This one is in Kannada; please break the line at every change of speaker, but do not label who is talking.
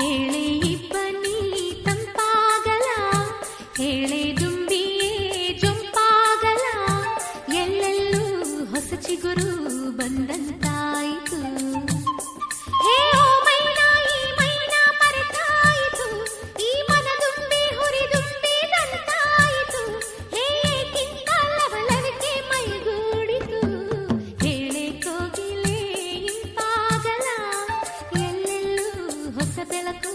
ಹೇಳೆ ಇಬ್ಬನಿ ತಂಪಾಗಲ, ಹೇಳೆ ದುಂಬಿಯೇ ಜೊಂಪಾಗಲ, ಎಲ್ಲೆಲ್ಲೂ ಹೊಸ ಚಿಗುರು ಬಂದಂತಾಯಿತು. ಹೇ ಓ ಮೈನಾ, ಈ ಮೈನಾ ಮರೆತಾಯಿತು, ಈ ಮನದುಂಬಿ ಹುರಿದುಂಬಿದಂತಾಯಿತು. ಹೇ ಕಿಂತ ಲವಲವಿಕೆ ಮೈಗೂಡಿತು, ಹೇಳೆ ಕೋಗಿಲೆ ಇಂಪಾಗಲ, ಎಲ್ಲೆಲ್ಲೂ ಹೊಸ ಬೆಳಕು